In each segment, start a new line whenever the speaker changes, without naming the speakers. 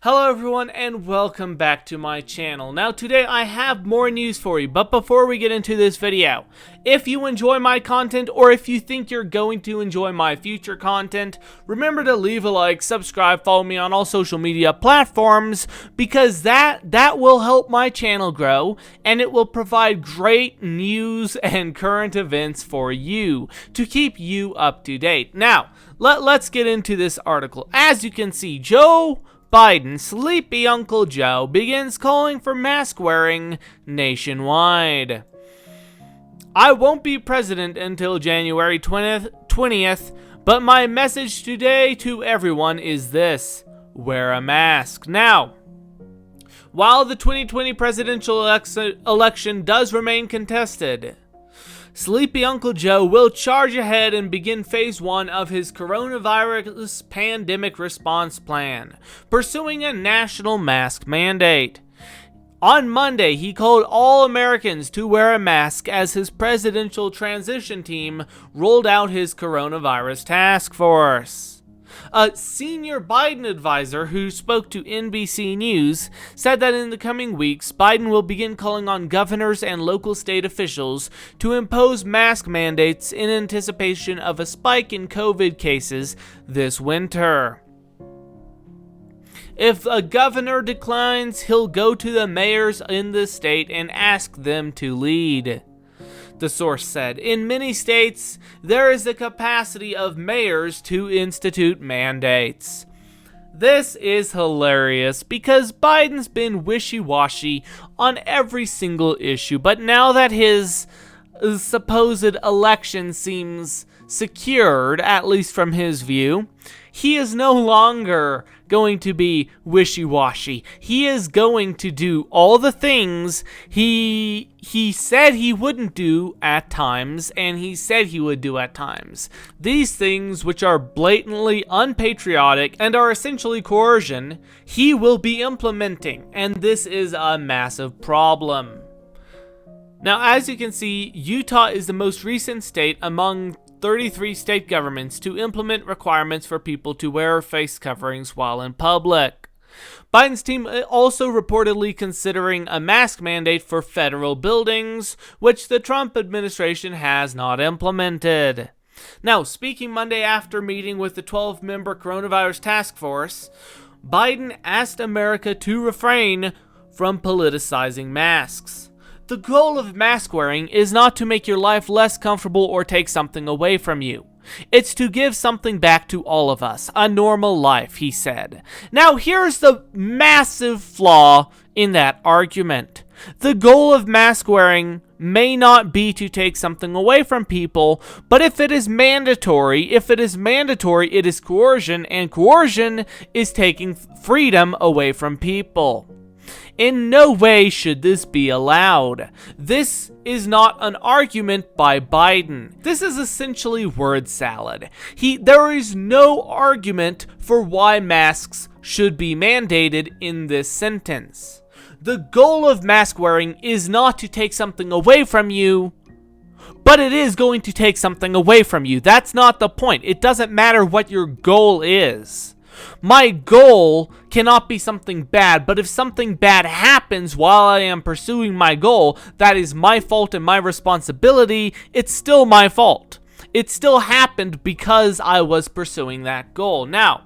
Hello everyone and welcome back to my channel. Now today I have more news for you, but before we get into this video, if you enjoy my content or if you think you're going to enjoy my future content, remember to leave a like, subscribe, follow me on all social media platforms, because that will help my channel grow and it will provide great news and current events for you to keep you up to date. Now, let's get into this article. As you can see, Joe Biden, Sleepy Uncle Joe, begins calling for mask wearing nationwide. I won't be president until January 20th, but my message today to everyone is this: wear a mask. Now, while the 2020 presidential election does remain contested, Sleepy Uncle Joe will charge ahead and begin phase 1 of his coronavirus pandemic response plan, pursuing a national mask mandate. On Monday, he called all Americans to wear a mask as his presidential transition team rolled out his coronavirus task force. A senior Biden advisor who spoke to NBC News said that in the coming weeks, Biden will begin calling on governors and local state officials to impose mask mandates in anticipation of a spike in COVID cases this winter. If a governor declines, he'll go to the mayors in the state and ask them to lead, the source said. In many states, there is the capacity of mayors to institute mandates. This is hilarious because Biden's been wishy-washy on every single issue, but now that his supposed election seems secured, at least from his view, he is no longer going to be wishy-washy. He is going to do all the things he said he wouldn't do at times, and he said he would do at times. These things, which are blatantly unpatriotic and are essentially coercion, he will be implementing, and this is a massive problem. Now, as you can see, Utah is the most recent state among 33 state governments to implement requirements for people to wear face coverings while in public. Biden's team also reportedly considering a mask mandate for federal buildings, which the Trump administration has not implemented. Now, speaking Monday after meeting with the 12-member coronavirus task force, Biden asked America to refrain from politicizing masks. The goal of mask wearing is not to make your life less comfortable or take something away from you. It's to give something back to all of us, a normal life, he said. Now here's the massive flaw in that argument. The goal of mask wearing may not be to take something away from people, but if it is mandatory, it is coercion, and coercion is taking freedom away from people. In no way should this be allowed. This is not an argument by Biden. This is essentially word salad. There is no argument for why masks should be mandated in this sentence. The goal of mask wearing is not to take something away from you, but it is going to take something away from you. That's not the point. It doesn't matter what your goal is. My goal cannot be something bad, but if something bad happens while I am pursuing my goal, that is my fault and my responsibility. It's still my fault. It still happened because I was pursuing that goal. Now,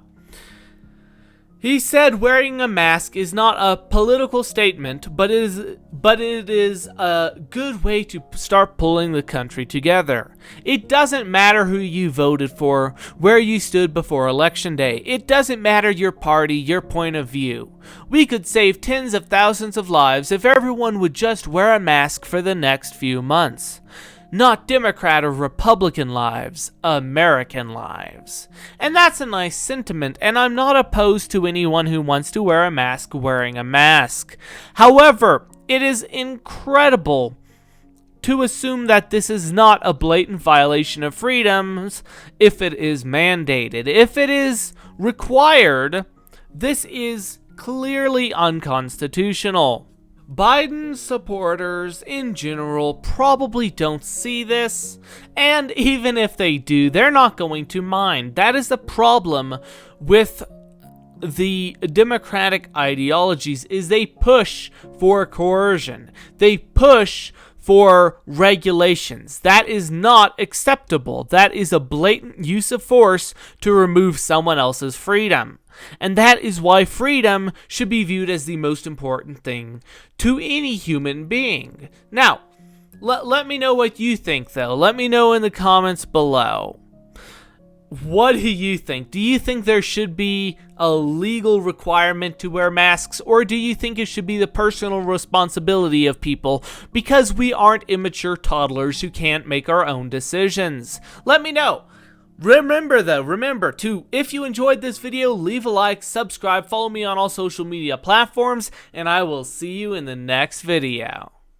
he said wearing a mask is not a political statement, but it is a good way to start pulling the country together. It doesn't matter who you voted for, where you stood before Election Day. It doesn't matter your party, your point of view. We could save tens of thousands of lives if everyone would just wear a mask for the next few months. Not Democrat or Republican lives, American lives. And that's a nice sentiment, and I'm not opposed to anyone who wants to wear a mask wearing a mask. However, it is incredible to assume that this is not a blatant violation of freedoms if it is mandated. If it is required, this is clearly unconstitutional. Biden's supporters in general probably don't see this, and even if they do, they're not going to mind. That is the problem with the democratic ideologies is they push for coercion. They push for regulations. That is not acceptable. That is a blatant use of force to remove someone else's freedom. And that is why freedom should be viewed as the most important thing to any human being. Now, let me know what you think, though. Let me know in the comments below. What do you think? Do you think there should be a legal requirement to wear masks, or do you think it should be the personal responsibility of people because we aren't immature toddlers who can't make our own decisions? Let me know. Remember to, if you enjoyed this video, leave a like, subscribe, follow me on all social media platforms, and I will see you in the next video.